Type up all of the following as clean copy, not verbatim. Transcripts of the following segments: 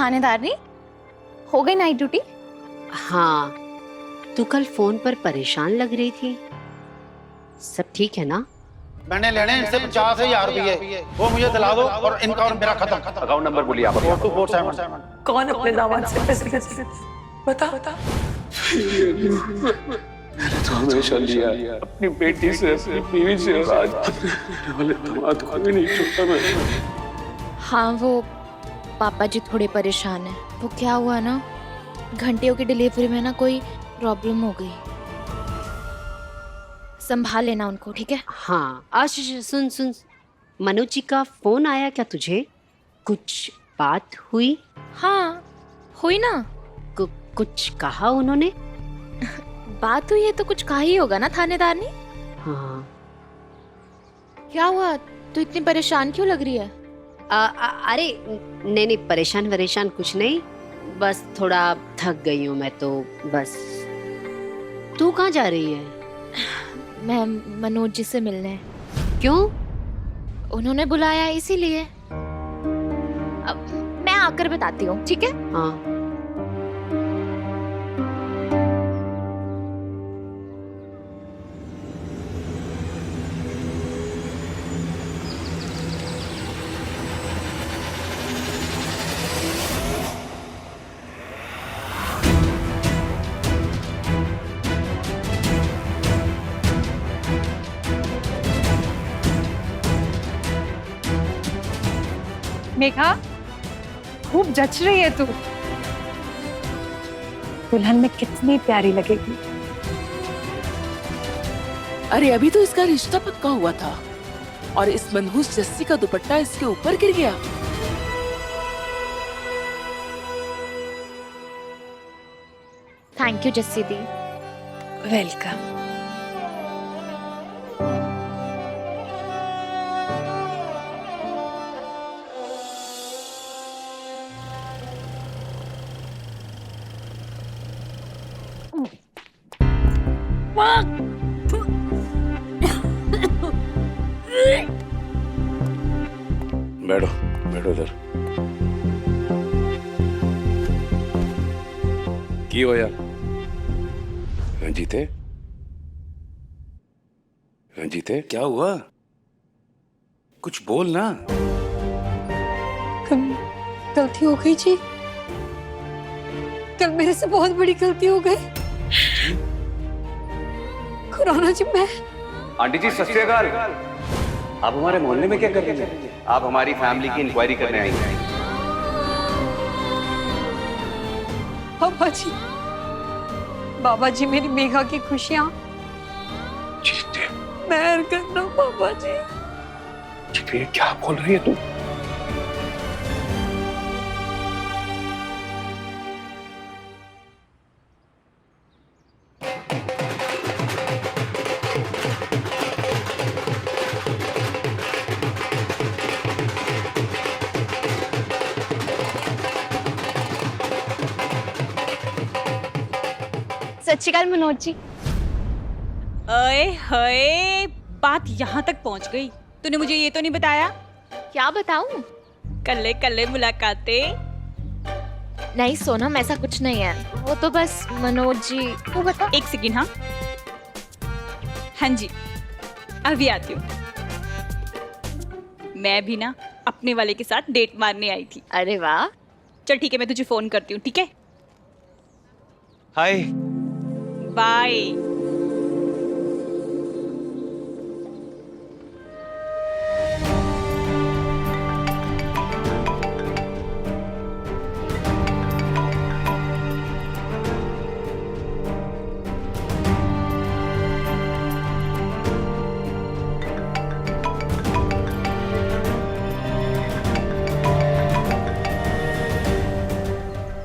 थानेदारनी, हो गई night duty? हाँ, तू कल फोन पर परेशान लग रही थी, सब ठीक है ना? मैंने लेने इनसे 50,000 रुपये, वो मुझे दिला दो और इनका और मेरा खत्म। अकाउंट नंबर बोलिए आप। 4247। कौन अपने दामाद से पैसे लेते? बता। मैंने तो हमेशा लिया अपनी बेटी से, अपनी बीवी से, और आज अपने वाले दामाद को भी नहीं छोड़ा मैंने। हाँ, वो पापा जी थोड़े परेशान हैं। वो क्या हुआ ना, घंटियों की डिलीवरी में ना कोई प्रॉब्लम हो गई। संभाल लेना उनको, ठीक है? हाँ, आशीष सुन, मनोज जी का फोन आया क्या तुझे? कुछ बात हुई? हाँ, हुई ना। कुछ कहा उन्होंने? बात हुई है तो कुछ कहा ही होगा ना थानेदारनी। हाँ। क्या हुआ, तू इतनी परेशान क्यों लग रही है? अरे नहीं, परेशान कुछ नहीं, बस थोड़ा थक गई हूँ मैं तो, बस। तू कहाँ जा रही है? मैं मनोज जी से मिलने। क्यों? उन्होंने बुलाया इसीलिए। अब मैं आकर बताती हूँ, ठीक है? हाँ। मेघा, खूब जच रही है तू। दुल्हन में कितनी प्यारी लगेगी। अरे अभी तो इसका रिश्ता पक्का हुआ था और इस मनहूस जस्सी का दुपट्टा इसके ऊपर गिर गया। Thank you Jassi the. Welcome. बैठो इधर। की हो यार? रंजीते क्या हुआ? कुछ बोल ना। गलती हो गई जी, कल मेरे से बहुत बड़ी गलती हो गई। खुराना जी, मैं। आंटी जी सत श्री अकाल। आप हमारे मोहल्ले में क्या कर रही हैं? आप हमारी फैमिली की इंक्वायरी करने आई हैं। बाबा जी मेरी मेघा की खुशियां जीते महर करना बाबा जी। ये क्या बोल रही है तू? सत श्री अकाल मनोज जी। अरे हाय, बात यहाँ तक पहुँच गई। तूने मुझे ये तो नहीं बताया। क्या बताऊं? कल्ले मुलाकातें। नहीं सोनम, ऐसा कुछ नहीं है। वो तो बस मनोज जी। तू बता। एक सेकंड। हाँ जी, अभी आती हूँ। मैं भी ना अपने वाले के साथ डेट मारने आई थी। अरे वाह। चल ठीक है, मैं तुझे फोन करती हूँ, ठीक है? हाय। बाय।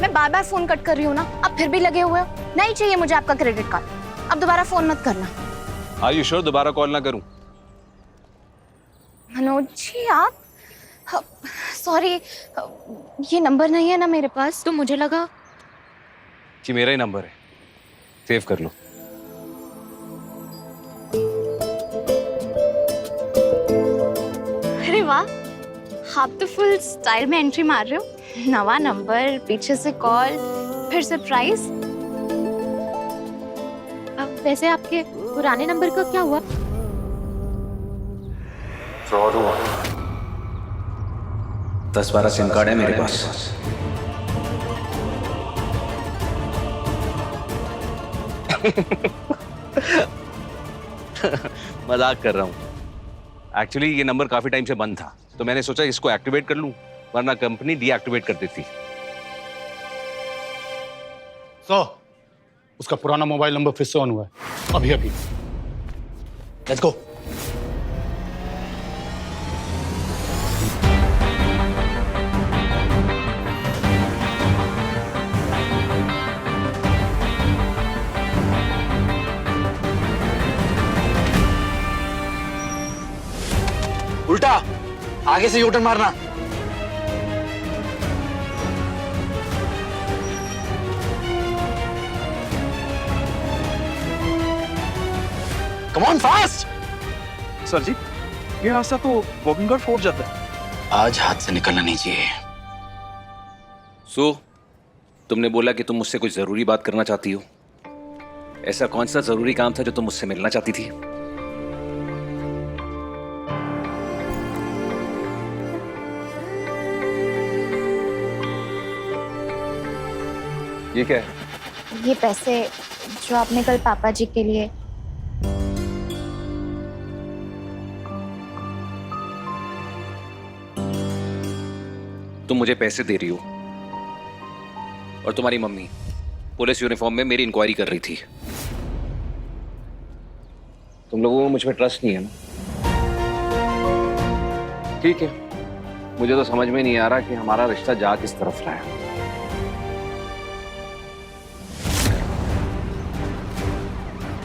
मैं बार बार फोन कट कर रही हूँ ना, अब फिर भी लगे हुए हो। नहीं चाहिए मुझे आपका क्रेडिट कार्ड। अब दोबारा फोन मत करना। आर यू श्योर दोबारा कॉल ना करूं? मनोज जी आप, सॉरी, ये नंबर नहीं है ना मेरे पास, तो मुझे लगा कि मेरा ही नंबर है, सेव कर लो। अरे वाह, आप तो फुल स्टाइल में एंट्री मार रहे हो। नवा नंबर, पीछे से कॉल, फिर सरप्राइज। अब वैसे आपके पुराने नंबर का क्या हुआ? फ्रॉड हुआ। 10-12 सिम कार्ड है मेरे पास। मजाक कर रहा हूँ। एक्चुअली ये नंबर काफी टाइम से बंद था, तो मैंने सोचा इसको एक्टिवेट कर लूं, वरना कंपनी डीएक्टिवेट कर देती। उसका पुराना मोबाइल नंबर फिर से ऑन हुआ है अभी अभी। Let's go. उल्टा आगे से यूटर्न मारना। Come on fast. सर जी, ये रास्ता तो वॉकिंग फोर्ट जाता है। आज हाथ से निकलना नहीं चाहिए। सो तुमने बोला कि तुम मुझसे कुछ जरूरी बात करना चाहती हो। ऐसा कौन सा जरूरी काम था जो तुम मुझसे मिलना चाहती थी? ये क्या है? ये पैसे जो आपने कल पापा जी के लिए। तुम मुझे पैसे दे रही हो और तुम्हारी मम्मी पुलिस यूनिफॉर्म में मेरी इंक्वायरी कर रही थी। तुम लोगों को मुझ पर ट्रस्ट नहीं है ना? ठीक है, मुझे तो समझ में नहीं आ रहा कि हमारा रिश्ता जा किस तरफ रहा है।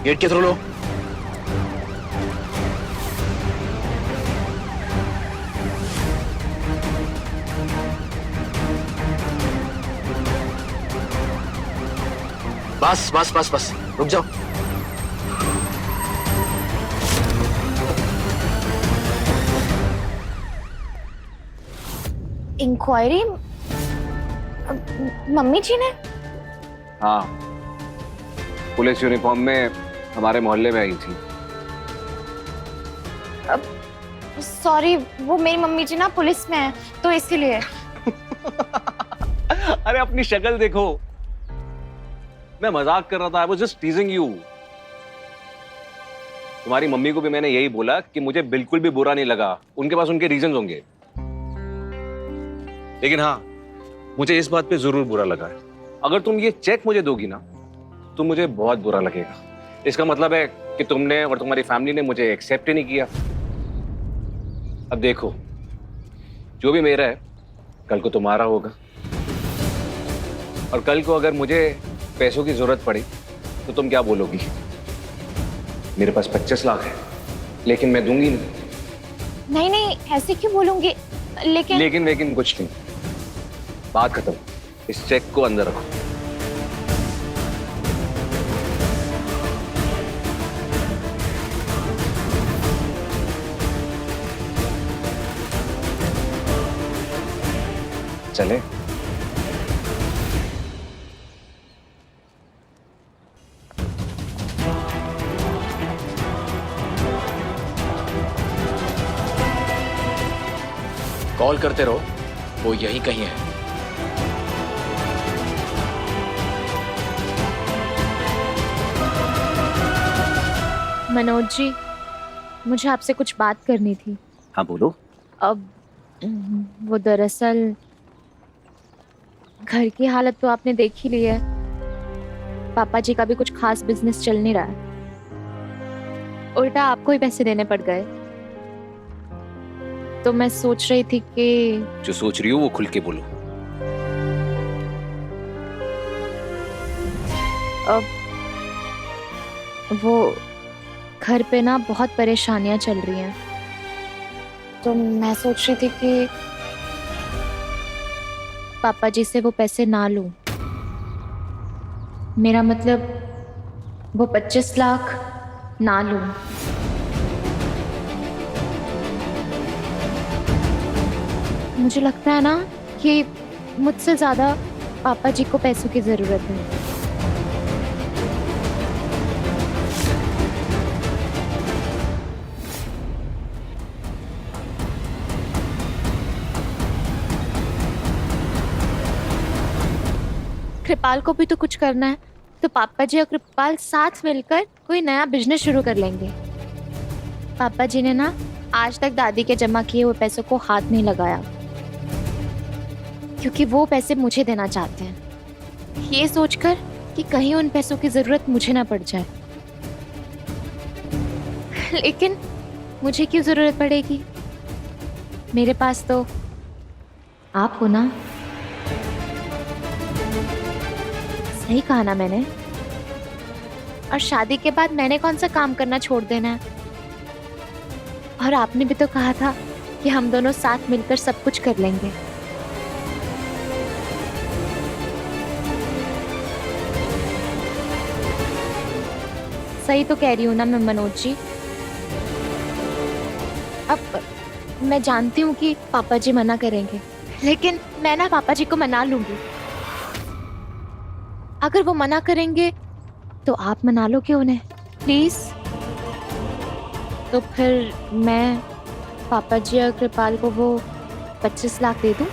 गेट के थ्रू लो। बस बस बस बस, रुक जाओ। इंक्वायरी मम्मी जी ने? हाँ, पुलिस यूनिफॉर्म में हमारे मोहल्ले में आई थी। सॉरी, वो मेरी मम्मी जी ना पुलिस में है, तो इसीलिए। अरे अपनी शक्ल देखो। मैं मजाक कर रहा था। I was just teasing you। तुम्हारी मम्मी को भी मैंने यही बोला कि मुझे बिल्कुल भी बुरा नहीं लगा। उनके पास उनके रीजंस होंगे, लेकिन हाँ, मुझे इस बात पे जरूर बुरा लगा है। अगर तुम ये चेक मुझे दोगी ना, तो मुझे बहुत बुरा लगेगा। इसका मतलब है कि तुमने और तुम्हारी फैमिली ने मुझे एक्सेप्ट ही नहीं किया। अब देखो, जो भी मेरा है कल को तुम्हारा होगा, और कल को अगर मुझे पैसों की जरूरत पड़ी तो तुम क्या बोलोगी? मेरे पास 25 लाख है, लेकिन मैं दूंगी नहीं। नहीं नहीं, ऐसे क्यों बोलूंगी? लेकिन कुछ नहीं। बात खत्म। इस चेक को अंदर रखो। चले? कॉल करते रहो, वो यहीं कहीं है। मनोज जी, मुझे आपसे कुछ बात करनी थी। हाँ बोलो। अब वो दरअसल घर की हालत तो आपने देख ही ली है। पापा जी का भी कुछ खास बिजनेस चल नहीं रहा है, उल्टा आपको ही पैसे देने पड़ गए। तो मैं सोच रही थी कि जो सोच रही हो वो खुल के बोलो। अब वो घर पे ना बहुत परेशानियां चल रही हैं, तो मैं सोच रही थी कि पापा जी से वो पैसे ना लूं। मेरा मतलब वो 25 लाख ना लूं। मुझे लगता है ना कि मुझसे ज्यादा पापा जी को पैसों की जरूरत है। कृपाल को भी तो कुछ करना है, तो पापा जी और कृपाल साथ मिलकर कोई नया बिजनेस शुरू कर लेंगे। पापा जी ने ना आज तक दादी के जमा किए हुए पैसों को हाथ नहीं लगाया, क्योंकि वो पैसे मुझे देना चाहते हैं, ये सोचकर कि कहीं उन पैसों की जरूरत मुझे ना पड़ जाए। लेकिन मुझे क्यों जरूरत पड़ेगी? मेरे पास तो आप हो ना। सही कहा ना मैंने? और शादी के बाद मैंने कौन सा काम करना छोड़ देना है? और आपने भी तो कहा था कि हम दोनों साथ मिलकर सब कुछ कर लेंगे। सही तो कह रही हूँ ना मैं मनोज जी? अब मैं जानती हूँ कि पापा जी मना करेंगे, लेकिन मैं ना पापा जी को मना लूंगी। अगर वो मना करेंगे तो आप मना लो क्यों उन्हें, प्लीज। तो फिर मैं पापा जी और कृपाल को वो 25 लाख दे दूं?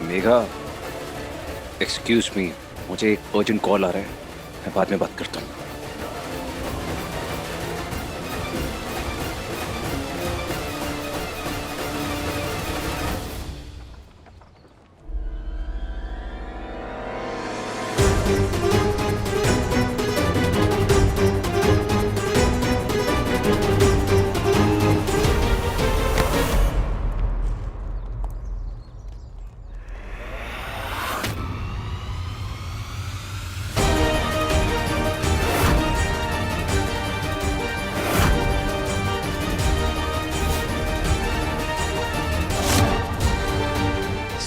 मेघा, एक्सक्यूज मी, मुझे एक अर्जेंट कॉल आ रहा है, मैं बाद में बात करता हूँ।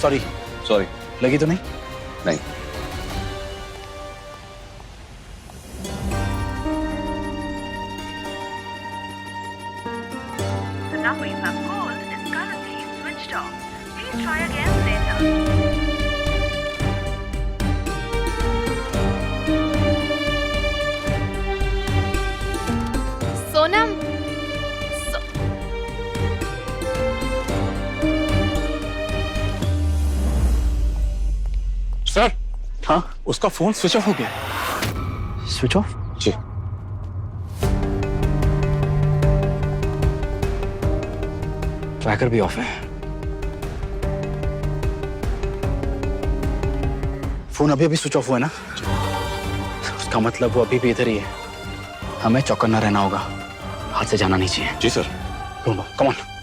सॉरी। सॉरी। लगी तो नहीं? नहीं। The number you have called is currently switched off. Please try again later. Sonam, sir. हाँ, उसका फोन स्विच ऑफ हो गया। Switch off? जी। ट्रैकर भी ऑफ है। फोन अभी अभी स्विच ऑफ हुआ है ना? उसका मतलब वो अभी भी इधर ही है। हमें चौकन्ना रहना होगा, हाथ से जाना नहीं चाहिए। जी सर। ढूंढो, कम ऑन।